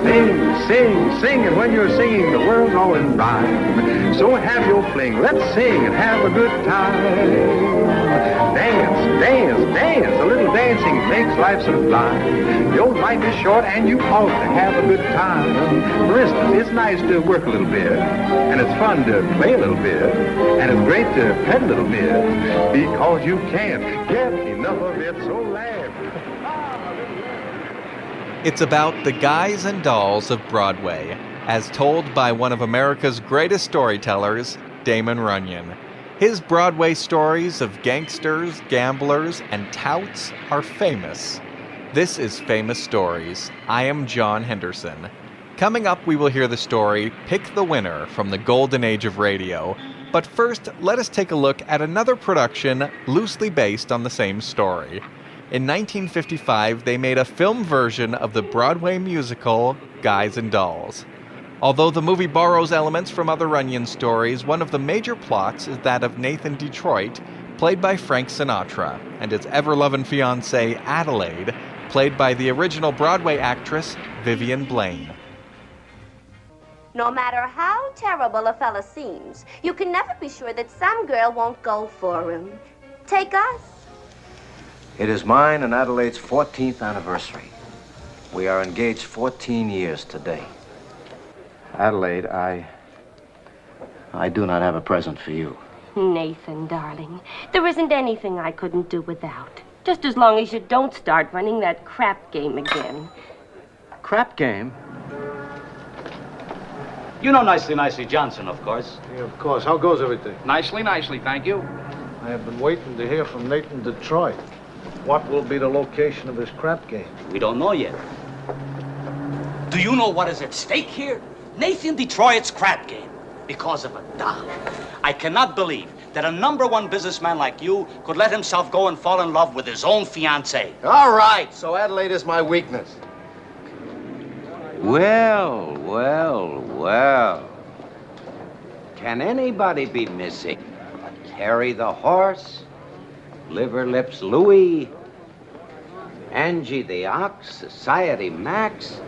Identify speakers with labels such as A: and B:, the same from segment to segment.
A: Sing, sing, sing, and when you're singing, the world's all in rhyme. So have your fling, let's sing and have a good time. Dance, dance, dance, a little dancing makes life sublime. Your life is short and you ought to have a good time. For instance, it's nice to work a little bit, and it's fun to play a little bit, and it's great to pet a little bit, because you can't get enough of it, so laugh.
B: It's about the guys and dolls of Broadway, as told by one of America's greatest storytellers, Damon Runyon. His Broadway stories of gangsters, gamblers, and touts are famous. This is Famous Stories. I am John Henderson. Coming up, we will hear the story Pick the Winner from the Golden Age of Radio. But first, let us take a look at another production loosely based on the same story. In 1955, they made a film version of the Broadway musical Guys and Dolls. Although the movie borrows elements from other Runyon stories, one of the major plots is that of Nathan Detroit, played by Frank Sinatra, and his ever-loving fiancée, Adelaide, played by the original Broadway actress, Vivian Blaine.
C: No matter how terrible a fella seems, you can never be sure that some girl won't go for him. Take us.
D: It is mine and Adelaide's 14th anniversary. We are engaged 14 years today. Adelaide, I do not have a present for you.
C: Nathan, darling, there isn't anything I couldn't do without. Just as long as you don't start running that crap game again.
D: Crap game?
E: You know Nicely Johnson, of course.
F: Yeah, of course. How goes everything?
E: Nicely, thank you.
F: I have been waiting to hear from Nathan Detroit. What will be the location of his crap game?
E: We don't know yet.
G: Do you know what is at stake here? Nathan Detroit's crap game. Because of a doll. I cannot believe that a #1 businessman like you could let himself go and fall in love with his own fiancée.
D: All right, so Adelaide is my weakness.
H: Well, well, well. Can anybody be missing? Terry the horse, Liver Lips Louie, Angie the ox, Society Max.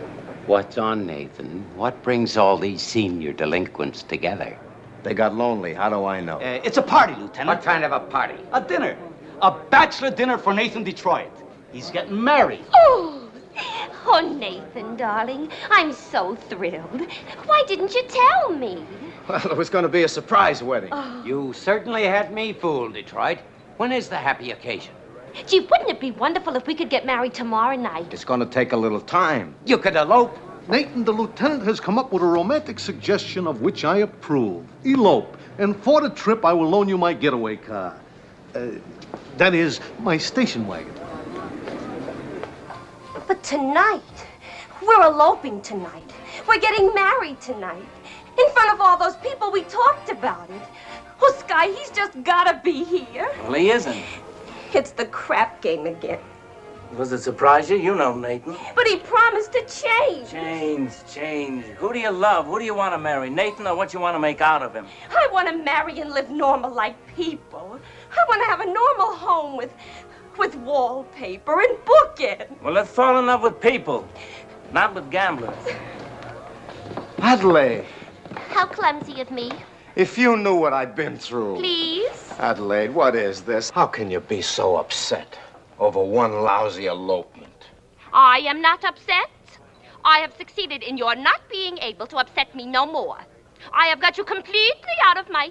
H: What's on, Nathan? What brings all these senior delinquents together?
D: They got lonely. How do I know?
G: It's a party, Lieutenant.
H: What kind of a party?
G: A dinner. A bachelor dinner for Nathan Detroit. He's getting married.
C: Oh, Nathan, darling, I'm so thrilled. Why didn't you tell me?
D: Well, it was going to be a surprise wedding.
H: You certainly had me fooled, Detroit. When is the happy occasion?
C: Gee, wouldn't it be wonderful if we could get married tomorrow night?
D: It's going to take a little time.
H: You could elope.
F: Nathan, the lieutenant has come up with a romantic suggestion of which I approve. Elope. And for the trip, I will loan you my getaway car. That is, my station wagon.
C: But tonight, we're eloping tonight. We're getting married tonight. In front of all those people we talked about it. Oh, Sky, he's just gotta be here.
G: Well, he isn't.
C: It's the crap game again.
G: Does it surprise you? You know Nathan.
C: But he promised to change.
G: Change. Who do you love? Who do you want to marry? Nathan, or what you want to make out of him?
C: I want to marry and live normal like people. I want to have a normal home with wallpaper and bookends.
G: Well, let's fall in love with people, not with gamblers.
D: Adelaide,
C: How clumsy of me.
D: if you knew what I've been through.
C: Please?
D: Adelaide, what is this? How can you be so upset over one lousy elopement?
C: I am not upset. I have succeeded in your not being able to upset me no more. I have got you completely out of my...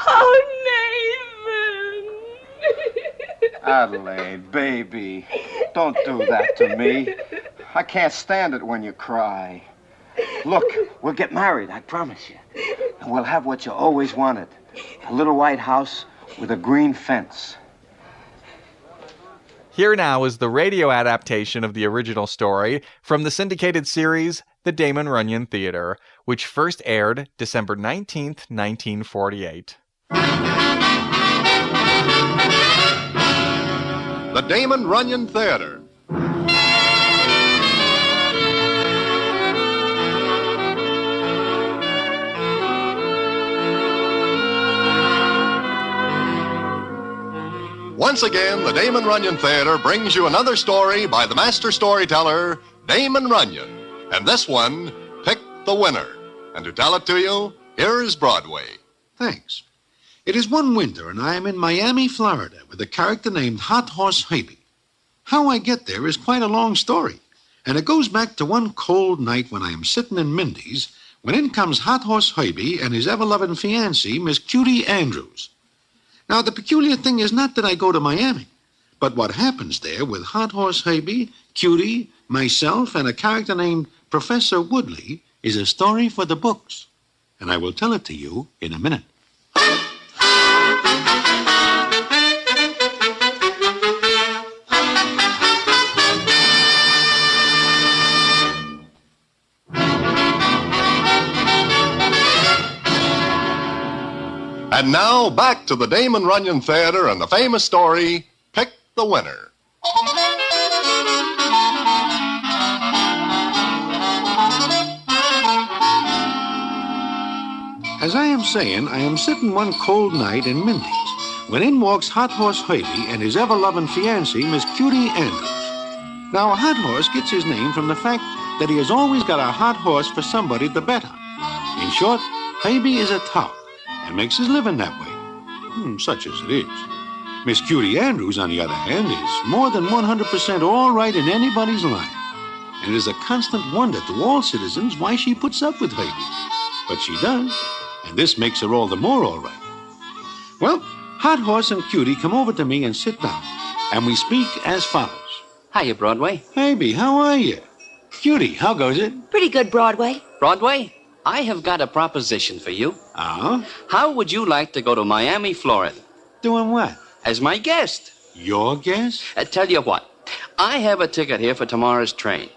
C: Oh, Nathan!
D: Adelaide, baby, don't do that to me. I can't stand it when you cry. Look, we'll get married, I promise you. And we'll have what you always wanted. A little white house with a green fence.
B: Here now is the radio adaptation of the original story from the syndicated series The Damon Runyon Theater, which first aired December 19th, 1948.
I: The Damon Runyon Theater. Once again, the Damon Runyon Theater brings you another story by the master storyteller, Damon Runyon. And this one, Pick the Winner. And to tell it to you, here is Broadway.
J: Thanks. It is one winter, and I am in Miami, Florida, with a character named Hot Horse Hybe. How I get there is quite a long story, and it goes back to one cold night when I am sitting in Mindy's, when in comes Hot Horse Hybe and his ever-loving fiancée, Miss Cutie Andrews. Now, the peculiar thing is not that I go to Miami, but what happens there with Hot Horse Hybe, Cutie, myself, and a character named Professor Woodley is a story for the books, and I will tell it to you in a minute.
I: And now, back to the Damon Runyon Theater and the famous story, Pick the Winner.
J: As I am saying, I am sitting one cold night in Mindy's, when in walks Hot Horse Hybe and his ever-loving fiancée, Miss Cutie Andrews. Now, a hot horse gets his name from the fact that he has always got a hot horse for somebody to bet on. In short, Hybe is a tout and makes his living that way. Such as it is. Miss Cutie Andrews, on the other hand, is more than 100% all right in anybody's line. And it is a constant wonder to all citizens why she puts up with Hybe. But she does, and this makes her all the more all right. Well, Hot Horse and Cutie come over to me and sit down, and we speak as follows.
H: Hiya, Broadway.
J: Hybe, how are you? Cutie, how goes it?
K: Pretty good, Broadway.
H: Broadway, I have got a proposition for you.
J: Oh?
H: How would you like to go to Miami, Florida?
J: Doing what?
H: As my guest.
J: Your guest?
H: Tell you what, I have a ticket here for tomorrow's train.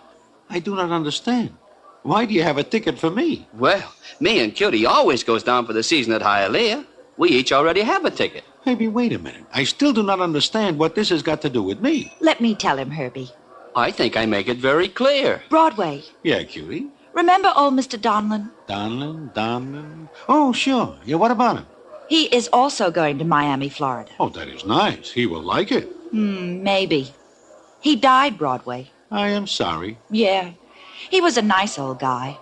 J: I do not understand. Why do you have a ticket for me?
H: Well, me and Cutie always goes down for the season at Hialeah. We each already have a ticket.
J: Maybe wait a minute. I still do not understand what this has got to do with me.
K: Let me tell him, Herbie.
H: I think I make it very clear.
K: Broadway.
J: Yeah, Cutie.
K: Remember old Mr. Donlin?
J: Donlin? Oh, sure. Yeah, what about him?
K: He is also going to Miami, Florida.
J: Oh, that is nice. He will like it.
K: Maybe. He died, Broadway.
J: I am sorry.
K: Yeah. He was a nice old guy.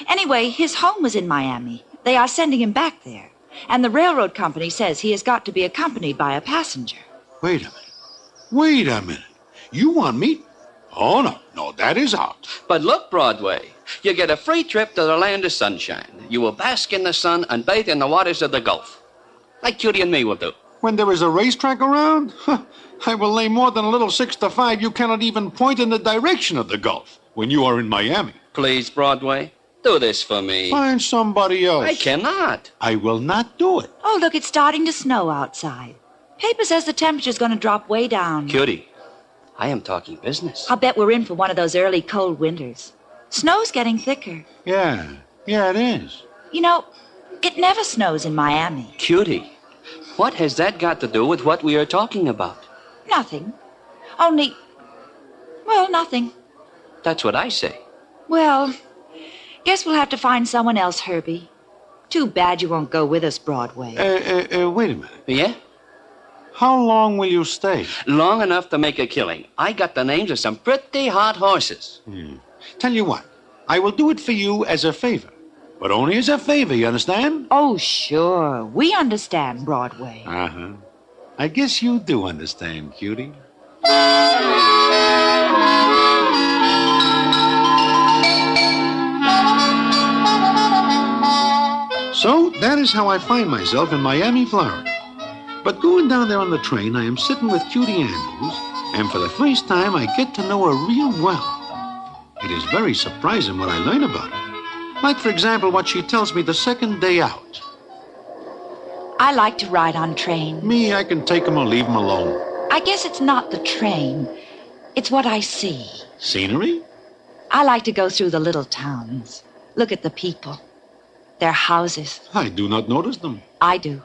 K: Anyway, his home was in Miami. They are sending him back there. And the railroad company says he has got to be accompanied by a passenger.
J: Wait a minute. You want me? Oh, no, that is out.
H: But look, Broadway, you get a free trip to the land of sunshine. You will bask in the sun and bathe in the waters of the Gulf, like Cutie and me will do.
J: When there is a racetrack around? I will lay more than a little 6-5. You cannot even point in the direction of the Gulf when you are in Miami.
H: Please, Broadway, do this for me.
J: Find somebody else.
H: I cannot.
J: I will not do it.
K: Oh, look, it's starting to snow outside. Paper says the temperature's going to drop way down.
H: Cutie, I am talking business.
K: I'll bet we're in for one of those early cold winters. Snow's getting thicker.
J: Yeah, it is.
K: You know, it never snows in Miami.
H: Cutie, what has that got to do with what we are talking about?
K: Nothing. Nothing.
H: That's what I say.
K: Well, guess we'll have to find someone else, Herbie. Too bad you won't go with us, Broadway.
J: Wait a minute.
H: Yeah?
J: How long will you stay?
H: Long enough to make a killing. I got the names of some pretty hot horses.
J: Tell you what, I will do it for you as a favor. But only as a favor, you understand?
K: Oh, sure. We understand, Broadway.
J: Uh-huh. I guess you do understand, Cutie. So, that is how I find myself in Miami, Florida. But going down there on the train, I am sitting with Cutie Andrews, and for the first time, I get to know her real well. It is very surprising what I learn about her. Like, for example, what she tells me the second day out.
K: I like to ride on trains.
J: Me, I can take 'em or leave 'em alone.
K: I guess it's not the train. It's what I see.
J: Scenery?
K: I like to go through the little towns. Look at the people. Their houses.
J: I do not notice them.
K: I do.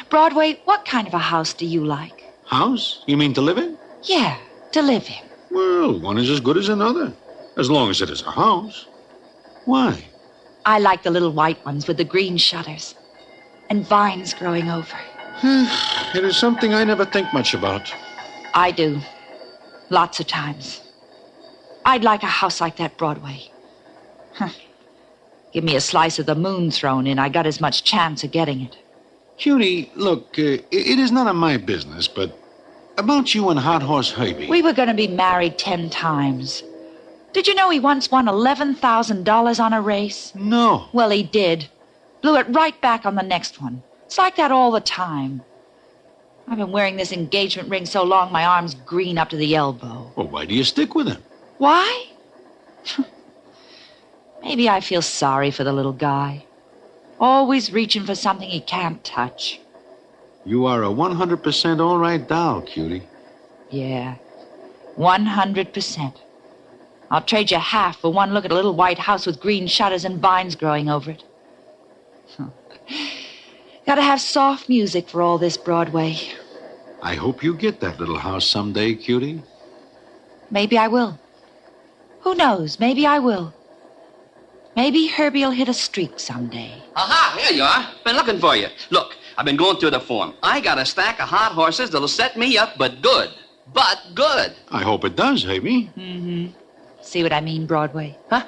K: Broadway, what kind of a house do you like?
J: House? You mean to live in?
K: Yeah, to live in.
J: Well, one is as good as another, as long as it is a house. Why?
K: I like the little white ones with the green shutters and vines growing over.
J: It is something I never think much about.
K: I do. Lots of times. I'd like a house like that, Broadway. Give me a slice of the moon thrown in. I got as much chance of getting it.
J: Cutie, look, it is none of my business, but about you and Hot Horse Herbie.
K: We were going to be married 10 times. Did you know he once won $11,000 on a race?
J: No.
K: Well, he did. Blew it right back on the next one. It's like that all the time. I've been wearing this engagement ring so long my arm's green up to the elbow.
J: Well, why do you stick with him?
K: Why? Maybe I feel sorry for the little guy. Always reaching for something he can't touch.
J: You are a 100% all right doll, Cutie.
K: Yeah, 100%. I'll trade you half for one look at a little white house with green shutters and vines growing over it. Gotta have soft music for all this, Broadway.
J: I hope you get that little house someday, Cutie.
K: Maybe I will. Who knows? Maybe I will. Maybe Herbie'll hit a streak someday.
H: Aha, here you are. Been looking for you. Look, I've been going through the form. I got a stack of hot horses that'll set me up, but good. But good.
J: I hope it does, Herbie.
K: Mm-hmm. See what I mean, Broadway?
H: Huh?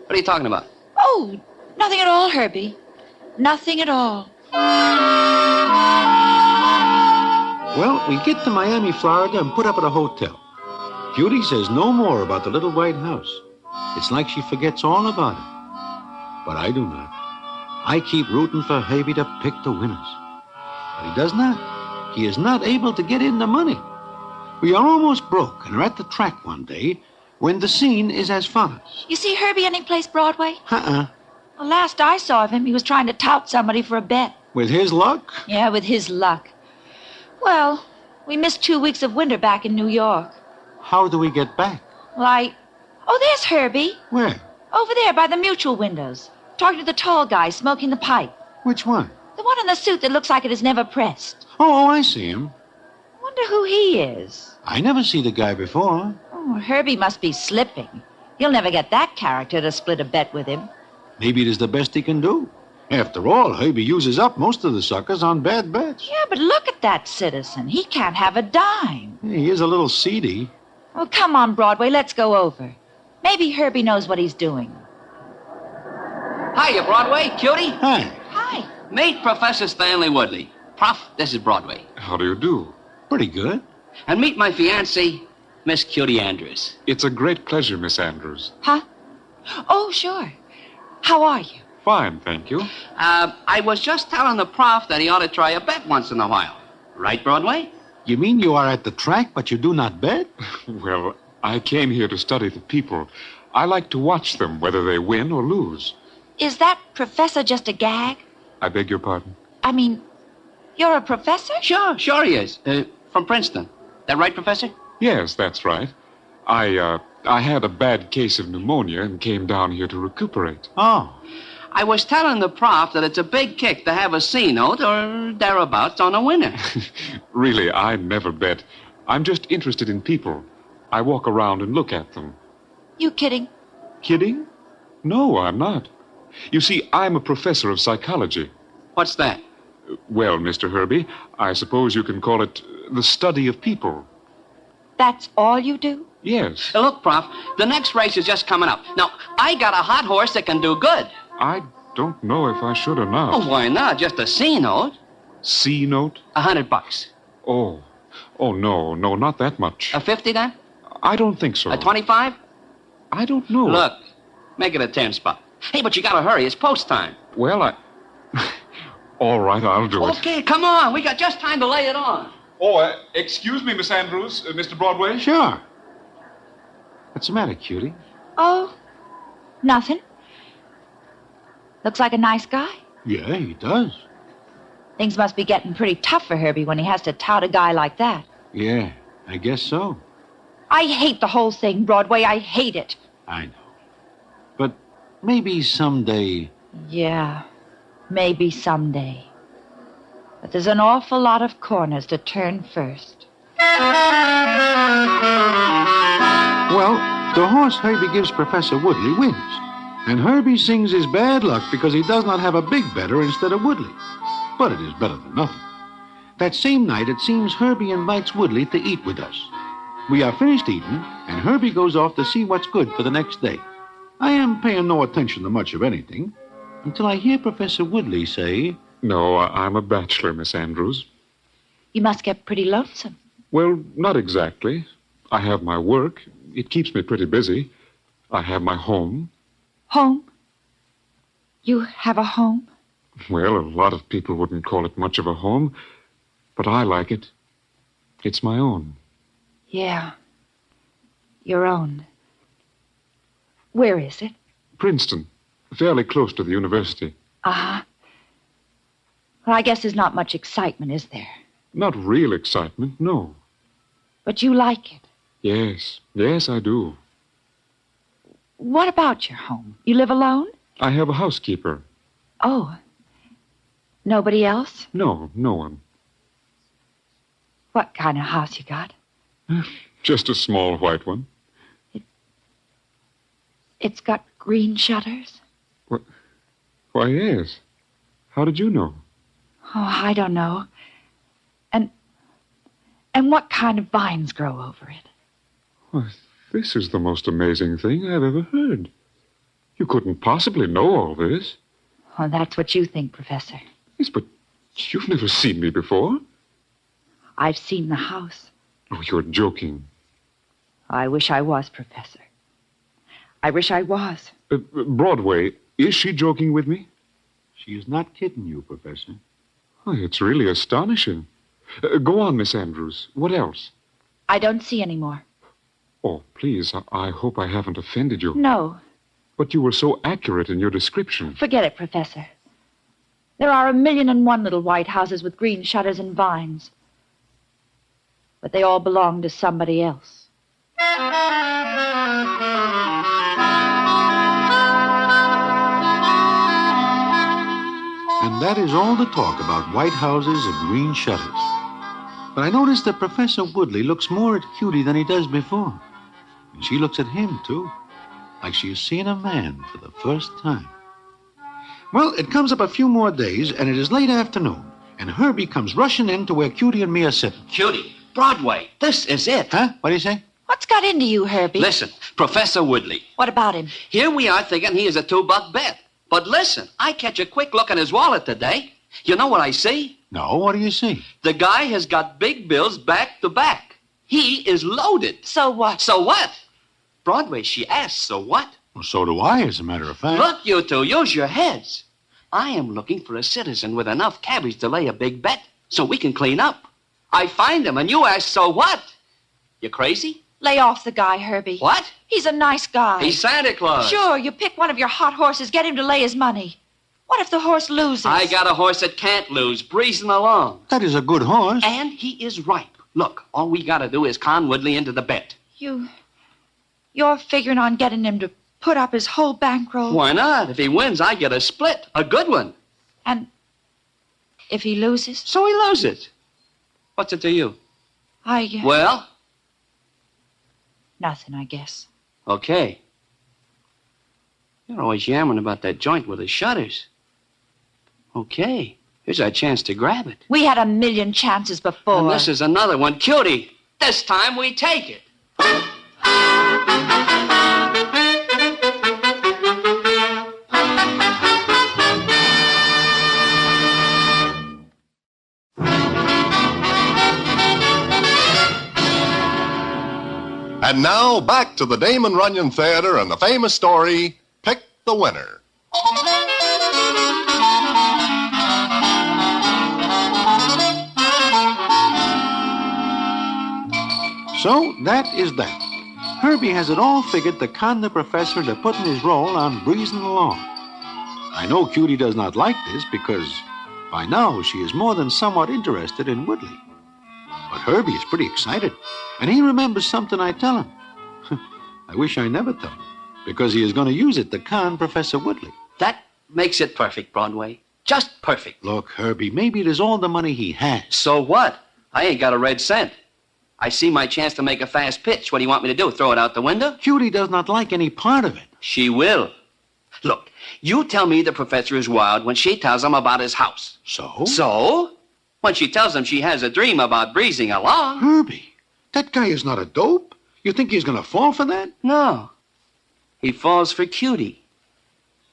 H: What are you talking about?
K: Oh, nothing at all, Herbie. Nothing at all.
J: Well, we get to Miami, Florida, and put up at a hotel. Cutie says no more about the little white house. It's like she forgets all about it. But I do not. I keep rooting for Herbie to pick the winners. But he does not. He is not able to get in the money. We are almost broke and are at the track one day when the scene is as follows.
K: You see Herbie anyplace, Broadway?
J: Uh-uh.
K: The last I saw of him, he was trying to tout somebody for a bet.
J: With his luck?
K: Yeah, with his luck. Well, we missed 2 weeks of winter back in New York.
J: How do we get back?
K: Well, Oh, there's Herbie.
J: Where?
K: Over there by the mutual windows. Talking to the tall guy smoking the pipe.
J: Which one?
K: The one in the suit that looks like it is never pressed.
J: Oh, I see him.
K: Wonder who he is.
J: I never see the guy before.
K: Oh, Herbie must be slipping. He'll never get that character to split a bet with him.
J: Maybe it is the best he can do. After all, Herbie uses up most of the suckers on bad bets.
K: Yeah, but look at that citizen. He can't have a dime.
J: He is a little seedy.
K: Oh, come on, Broadway. Let's go over. Maybe Herbie knows what he's doing.
H: Hiya, Broadway. Cutie.
J: Hi.
K: Hi.
H: Meet Professor Stanley Woodley. Prof, this is Broadway.
L: How do you do?
J: Pretty good.
H: And meet my fiancée, Miss Cutie Andrews.
L: It's a great pleasure, Miss Andrews.
K: Huh? Oh, sure. How are you?
L: Fine, thank you.
H: I was just telling the prof that he ought to try a bet once in a while. Right, Broadway?
J: You mean you are at the track, but you do not bet?
L: Well, I came here to study the people. I like to watch them, whether they win or lose.
K: Is that professor just a gag?
L: I beg your pardon?
K: I mean, you're a professor?
H: Sure he is. From Princeton. That right, Professor?
L: Yes, that's right. I had a bad case of pneumonia and came down here to recuperate.
J: Oh.
H: I was telling the prof that it's a big kick to have a C note or thereabouts on a winner.
L: Really, I never bet. I'm just interested in people. I walk around and look at them.
K: You kidding?
L: Kidding? No, I'm not. You see, I'm a professor of psychology.
H: What's that?
L: Well, Mr. Herbie, I suppose you can call it the study of people.
K: That's all you do?
L: Yes.
H: Look, Prof, the next race is just coming up. Now, I got a hot horse that can do good.
L: I don't know if I should or not.
H: Oh, why not? Just a C note.
L: C note?
H: $100.
L: Oh, no, not that much.
H: A 50 then?
L: I don't think so.
H: A 25?
L: I don't know.
H: Look, make it a 10 spot. Hey, but you gotta hurry. It's post time.
L: Well, all right, I'll do it.
H: Okay, come on. We got just time to lay it on.
L: Oh, excuse me, Miss Andrews, Mr. Broadway.
J: Sure. What's the matter, Cutie?
K: Oh, nothing. Looks like a nice guy.
J: Yeah, he does.
K: Things must be getting pretty tough for Herbie when he has to tout a guy like that.
J: Yeah, I guess so.
K: I hate the whole thing, Broadway. I hate it.
J: I know. But maybe someday...
K: Yeah, maybe someday. But there's an awful lot of corners to turn first.
J: Well, the horse Herbie gives Professor Woodley wins. And Herbie sings his bad luck because he does not have a big bettor instead of Woodley. But it is better than nothing. That same night, it seems Herbie invites Woodley to eat with us. We are finished eating, and Herbie goes off to see what's good for the next day. I am paying no attention to much of anything until I hear Professor Woodley say,
L: No, I'm a bachelor, Miss Andrews.
K: You must get pretty lonesome.
L: Well, not exactly. I have my work. It keeps me pretty busy. I have my home.
K: Home? You have a home?
L: Well, a lot of people wouldn't call it much of a home, but I like it. It's my own.
K: Yeah. Your own. Where is it?
L: Princeton, fairly close to the university.
K: Uh-huh. Well, I guess there's not much excitement, is there?
L: Not real excitement, no.
K: But you like it.
L: Yes, I do.
K: What about your home? You live alone?
L: I have a housekeeper.
K: Oh. Nobody else?
L: No one.
K: What kind of house you got?
L: Just a small white one.
K: It's got green shutters?
L: Why, yes. How did you know?
K: Oh, I don't know. And what kind of vines grow over it?
L: Why, this is the most amazing thing I've ever heard. You couldn't possibly know all this.
K: Oh, that's what you think, Professor.
L: Yes, but you've never seen me before.
K: I've seen the house.
L: Oh, you're joking.
K: I wish I was, Professor. I wish I was.
L: Broadway, is she joking with me?
J: She is not kidding you, Professor.
L: Oh, it's really astonishing. Go on, Miss Andrews. What else?
K: I don't see any more.
L: Oh, please, I hope I haven't offended you.
K: No.
L: But you were so accurate in your description.
K: Forget it, Professor. There are 1,000,001 little white houses with green shutters and vines. But they all belong to somebody else.
J: And that is all the talk about white houses and green shutters. But I noticed that Professor Woodley looks more at Cutie than he does before. And she looks at him, too, like she is seeing a man for the first time. Well, it comes up a few more days, and it is late afternoon, and Herbie comes rushing in to where Cutie and me are sitting.
H: Cutie, Broadway, this is it.
J: Huh? What do you say?
K: What's got into you, Herbie?
H: Listen, Professor Woodley.
K: What about him?
H: Here we are thinking he is a $2 bet. But listen, I catch a quick look in his wallet today. You know what I see?
J: No, what do you see?
H: The guy has got big bills back to back. He is loaded.
K: So what?
H: So what? Broadway, she asked, so what?
J: Well, so do I, as a matter of fact.
H: Look, you two, use your heads. I am looking for a citizen with enough cabbage to lay a big bet so we can clean up. I find him, and you ask, so what? You crazy?
K: Lay off the guy, Herbie.
H: What?
K: He's a nice guy.
H: He's Santa Claus.
K: Sure, you pick one of your hot horses, get him to lay his money. What if the horse loses?
H: I got a horse that can't lose, breezing along.
J: That is a good horse.
H: And he is ripe. Look, all we got to do is con Woodley into the bet.
K: You're figuring on getting him to put up his whole bankroll?
H: Why not? If he wins, I get a split, a good one.
K: And if he loses?
H: So he loses. What's it to you? Well?
K: Nothing, I guess.
H: Okay. You're always yammering about that joint with the shutters. Okay. Here's our chance to grab it.
K: We had 1,000,000 chances before.
H: And this is another one. Cutie, this time we take it.
I: And now, back to the Damon Runyon Theater and the famous story, Pick the Winner.
J: So, that is that. Herbie has it all figured to con the professor into putting his role on breezing along. I know Cutie does not like this because by now she is more than somewhat interested in Woodley. But Herbie is pretty excited, and he remembers something I tell him. I wish I never told him, because he is going to use it to con Professor Woodley.
H: That makes it perfect, Broadway. Just perfect.
J: Look, Herbie, maybe it is all the money he has.
H: So what? I ain't got a red cent. I see my chance to make a fast pitch. What do you want me to do, throw it out the window?
J: Cutie does not like any part of it.
H: She will. Look, you tell me the professor is wild when she tells him about his house.
J: So?
H: So? When she tells him she has a dream about breezing along.
J: Herbie, That guy is not a dope. You think he's going to fall for that?
H: No. He falls for Cutie.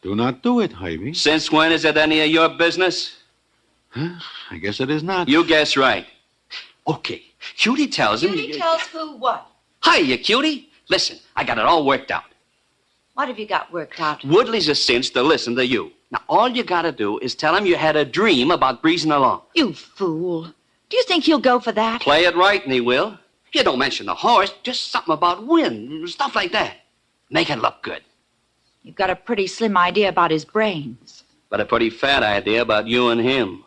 J: Do not do it, Ivy.
H: Since when is it any of your business?
J: Huh? I guess it is not.
H: You guess right. Okay. Cutie tells him...
K: Cutie tells who what?
H: Hiya, Cutie. Listen, I got it all worked out.
K: What have you got worked out?
H: Woodley's a cinch to listen to you. Now, all you gotta do is tell him you had a dream about breezing along.
K: You fool. Do you think he'll go for that?
H: Play it right, and he will. You don't mention the horse, just something about wind, stuff like that. Make it look good.
K: You've got a pretty slim idea about his brains.
H: But a pretty fat idea about you and him.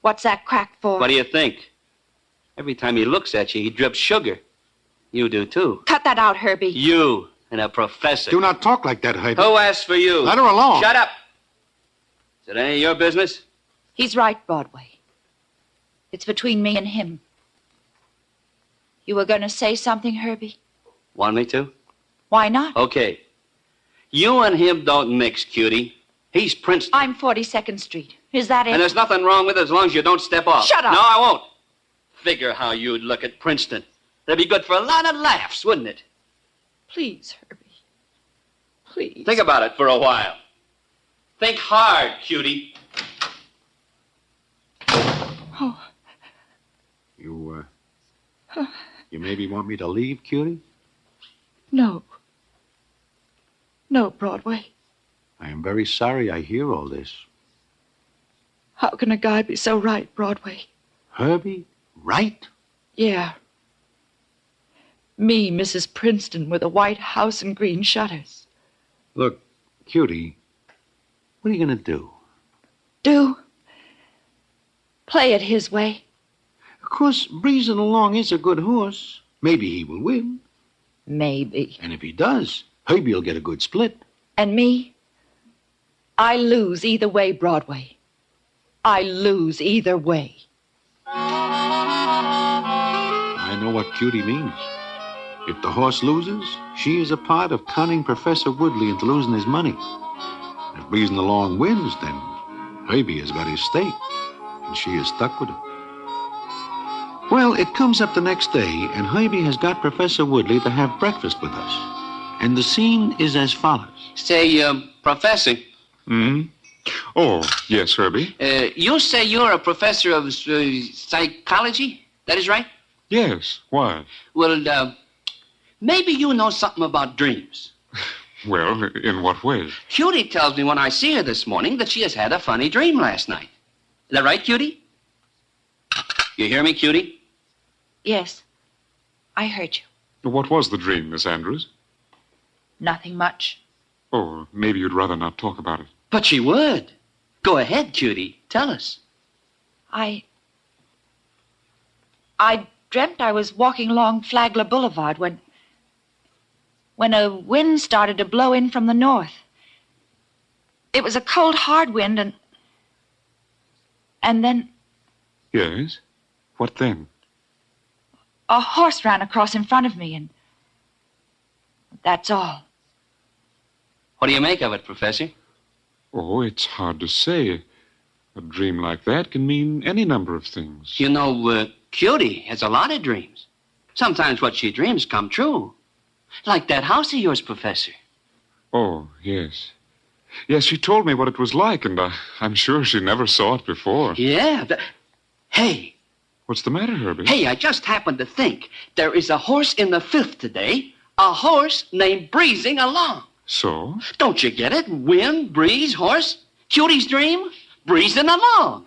K: What's that crack for?
H: What do you think? Every time he looks at you, he drips sugar. You do, too.
K: Cut that out, Herbie.
H: You and a professor.
J: Do not talk like that, Ivy.
H: Who asked for you?
J: Let her alone.
H: Shut up. Is it any of your business?
K: He's right, Broadway. It's between me and him. You were going to say something, Herbie?
H: Want me to?
K: Why not?
H: Okay. You and him don't mix, Cutie. He's Princeton.
K: I'm 42nd Street. Is that it?
H: And there's nothing wrong with it as long as you don't step off.
K: Shut up.
H: No, I won't. Figure how you'd look at Princeton. That'd be good for a lot of laughs, wouldn't it?
K: Please, Herbie. Please.
H: Think about it for a while. Think hard, Cutie.
K: Oh.
J: You maybe want me to leave, Cutie?
K: No. No, Broadway.
J: I am very sorry I hear all this.
K: How can a guy be so right, Broadway?
J: Herbie? Right?
K: Yeah. Me, Mrs. Princeton, with a white house and green shutters.
J: Look, Cutie, what are you going to do?
K: Do? Play it his way.
J: Of course, breezing along is a good horse. Maybe he will win.
K: Maybe.
J: And if he does, Herbie will get a good split.
K: And me? I lose either way, Broadway. I lose either way.
J: I know what Cutie means. If the horse loses, she is a part of conning Professor Woodley into losing his money. If breezing along wins, then Herbie has got his stake, and she is stuck with him. Well, it comes up the next day, and Herbie has got Professor Woodley to have breakfast with us. And the scene is as follows.
H: Say, Professor.
L: Oh, yes, Herbie.
H: You say you're a professor of psychology? That is right?
L: Yes, why?
H: Well, maybe you know something about dreams.
L: Well, in what way?
H: Cutie tells me when I see her this morning that she has had a funny dream last night. Is that right, Cutie? You hear me, Cutie?
K: Yes. I heard you.
L: What was the dream, Miss Andrews?
K: Nothing much.
L: Oh, maybe you'd rather not talk about it.
H: But she would. Go ahead, Cutie. Tell us.
K: I dreamt I was walking along Flagler Boulevard when a wind started to blow in from the north. It was a cold, hard wind, and then
L: Yes? What then?
K: a horse ran across in front of me, and that's all.
H: What do you make of it, Professor?
L: Oh, it's hard to say. A dream like that can mean any number of things.
H: You know, Cutie has a lot of dreams. Sometimes what she dreams come true. Like that house of yours, Professor.
L: Oh, yes. Yes, she told me what it was like, and I'm sure she never saw it before.
H: Yeah. Hey.
L: What's the matter, Herbie?
H: Hey, I just happened to think there is a horse in the fifth today. A horse named Breezing Along.
L: So?
H: Don't you get it? Wind, breeze, horse. Cutie's dream, breezing along.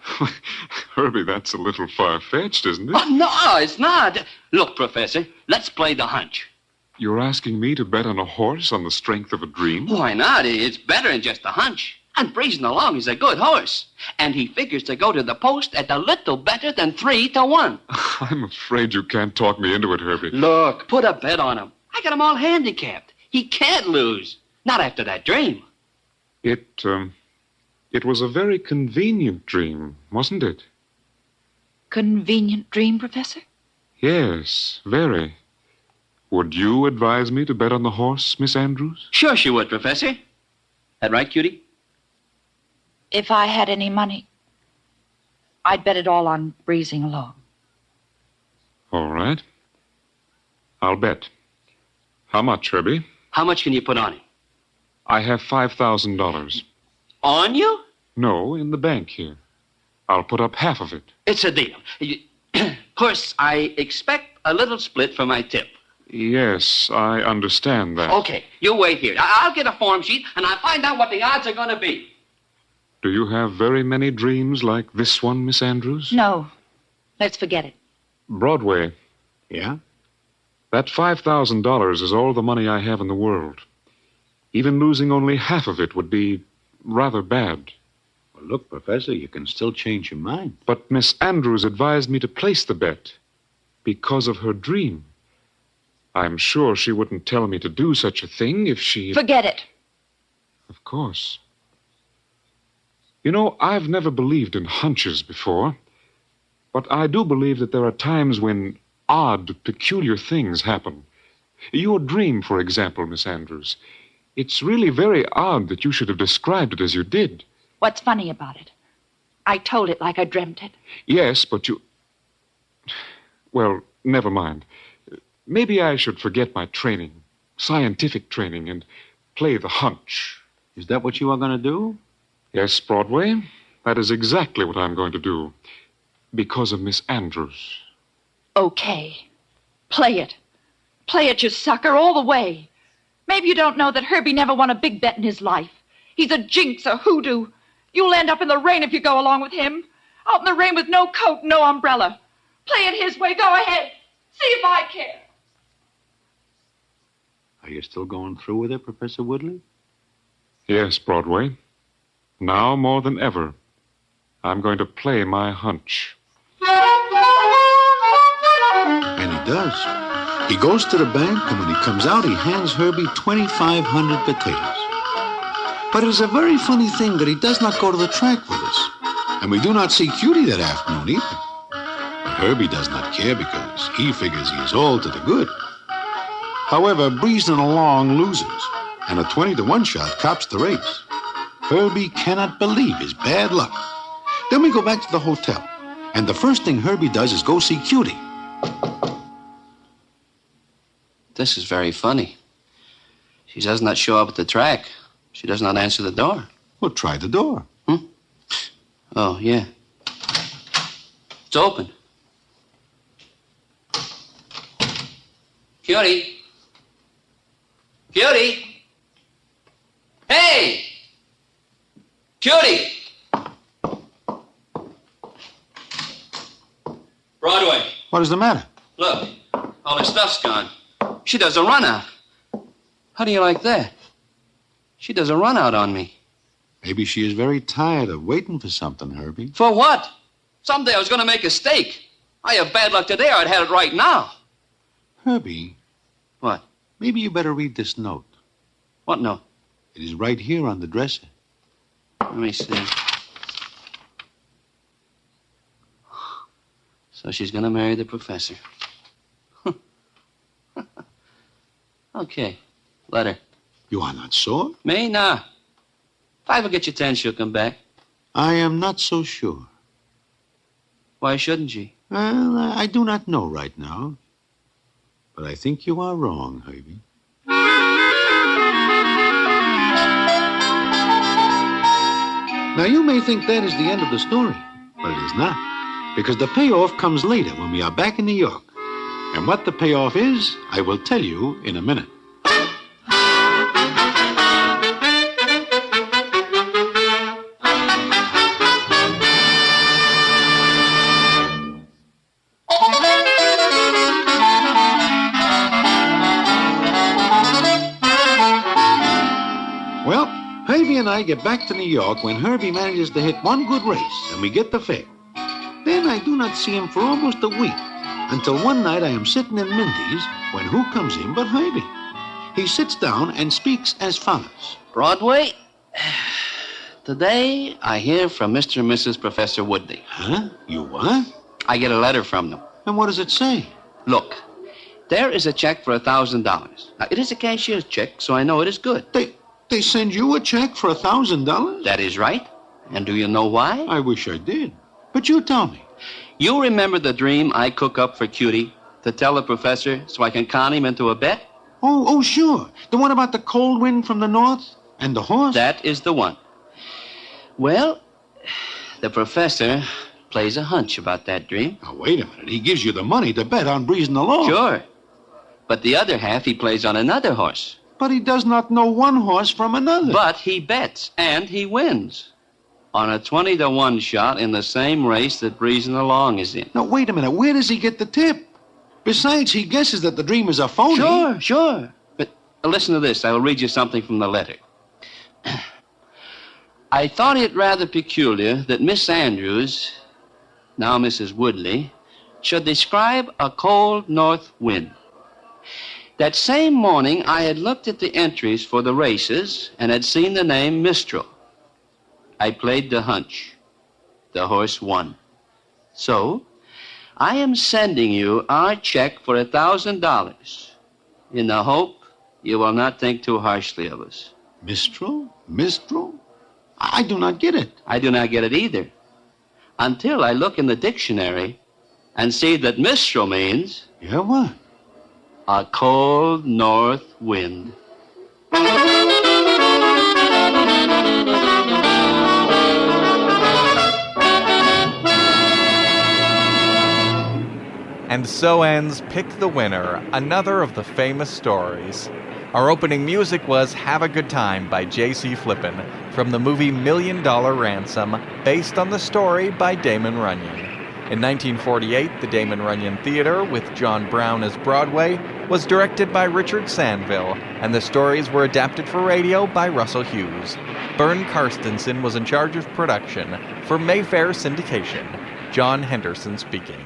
L: Herbie, that's a little far-fetched, isn't it?
H: Oh, no, it's not. Look, Professor, let's play the hunch.
L: You're asking me to bet on a horse on the strength of a dream?
H: Why not? It's better than just a hunch. And breezing along is a good horse. And he figures to go to the post at a little better than 3-1.
L: I'm afraid you can't talk me into it, Herbie.
H: Look, put a bet on him. I got him all handicapped. He can't lose. Not after that dream.
L: It was a very convenient dream, wasn't it?
K: Convenient dream, Professor?
L: Yes, very. Would you advise me to bet on the horse, Miss Andrews?
H: Sure she would, Professor. That right, Cutie?
K: If I had any money, I'd bet it all on breezing along.
L: All right. I'll bet. How much, Herbie?
H: How much can you put on him?
L: I have $5,000.
H: On you?
L: No, in the bank here. I'll put up half of it.
H: It's a deal. Of course, I expect a little split for my tip.
L: Yes, I understand that.
H: Okay, you wait here. I'll get a form sheet, and I'll find out what the odds are going to be.
L: Do you have very many dreams like this one, Miss Andrews?
K: No. Let's forget it.
L: Broadway.
J: Yeah?
L: That $5,000 is all the money I have in the world. Even losing only half of it would be rather bad.
J: Well, look, Professor, you can still change your mind.
L: But Miss Andrews advised me to place the bet because of her dream. I'm sure she wouldn't tell me to do such a thing if she...
K: Forget it.
L: Of course. You know, I've never believed in hunches before, but I do believe that there are times when odd, peculiar things happen. Your dream, for example, Miss Andrews. It's really very odd that you should have described it as you did.
K: What's funny about it? I told it like I dreamt it.
L: Yes, but you... Well, never mind. Maybe I should forget my training, scientific training, and play the hunch.
J: Is that what you are going to do?
L: Yes, Broadway. That is exactly what I'm going to do. Because of Miss Andrews.
K: Okay. Play it. Play it, you sucker, all the way. Maybe you don't know that Herbie never won a big bet in his life. He's a jinx, a hoodoo. You'll end up in the rain if you go along with him. Out in the rain with no coat, no umbrella. Play it his way. Go ahead. See if I care.
J: Are you still going through with it, Professor Woodley?
L: Yes, Broadway. Now more than ever, I'm going to play my hunch.
J: And he does. He goes to the bank, and when he comes out, he hands Herbie 2,500 potatoes. But it is a very funny thing that he does not go to the track with us. And we do not see Cutie that afternoon either. But Herbie does not care because he figures he is all to the good. However, breezing along loses, and a 20-to-1 shot cops the race. Herbie cannot believe his bad luck. Then we go back to the hotel, and the first thing Herbie does is go see Cutie.
H: This is very funny. She does not show up at the track. She does not answer the door.
J: Well, try the door.
H: Oh, yeah. It's open. Cutie. Cutie. Hey! Cutie! Broadway.
J: What is the matter?
H: Look, all her stuff's gone. She does a run out. How do you like that? She does a run out on me.
J: Maybe she is very tired of waiting for something, Herbie.
H: For what? Someday I was going to make a steak. I have bad luck today, or I'd had it right now.
J: Herbie.
H: What?
J: Maybe you better read this note.
H: What note?
J: It is right here on the dresser.
H: Let me see. So she's going to marry the professor. Okay. Letter.
J: You are not sure?
H: Me? Nah. If I ever get your 10, she'll come back.
J: I am not so sure.
H: Why shouldn't she?
J: Well, I do not know right now. But I think you are wrong, Herbie. Now, you may think that is the end of the story, but it is not. Because the payoff comes later when we are back in New York. And what the payoff is, I will tell you in a minute. Well, Herbie and I get back to New York when Herbie manages to hit one good race and we get the fare. Then I do not see him for almost a week, until one night I am sitting in Mindy's when who comes in but Herbie. He sits down and speaks as follows.
H: Broadway, today I hear from Mr. and Mrs. Professor Woodley.
J: Huh? You what?
H: I get a letter from them.
J: And what does it say?
H: Look, there is a check for $1,000. Now, it is a cashier's check, so I know it is good.
J: They send you a check for $1,000?
H: That is right. And do you know why?
J: I wish I did. But you tell me.
H: You remember the dream I cook up for Cutie to tell the professor so I can con him into a bet?
J: Oh, sure. The one about the cold wind from the north and the horse?
H: That is the one. Well, the professor plays a hunch about that dream.
J: Now, wait a minute. He gives you the money to bet on breezing along.
H: Sure. But the other half he plays on another horse.
J: But he does not know one horse from another.
H: But he bets, and he wins. On a 20-1 shot in the same race that Breezing Along is in.
J: Now, wait a minute. Where does he get the tip? Besides, he guesses that the dream is a phony.
H: Sure. But listen to this. I will read you something from the letter. I thought it rather peculiar that Miss Andrews, now Mrs. Woodley, should describe a cold north wind. That same morning, I had looked at the entries for the races and had seen the name Mistral. I played the hunch. The horse won. So, I am sending you our check for $1,000 in the hope you will not think too harshly of us.
J: Mistral? I do not get it.
H: I do not get it either. Until I look in the dictionary and see that Mistral means...
J: Yeah, what?
H: A cold north wind.
B: And so ends Pick the Winner, another of the famous stories. Our opening music was Have a Good Time by J.C. Flippin from the movie $1 Million Ransom, based on the story by Damon Runyon. In 1948, the Damon Runyon Theater, with John Brown as Broadway, was directed by Richard Sandville, and the stories were adapted for radio by Russell Hughes. Bern Karstensen was in charge of production. For Mayfair Syndication, John Henderson speaking.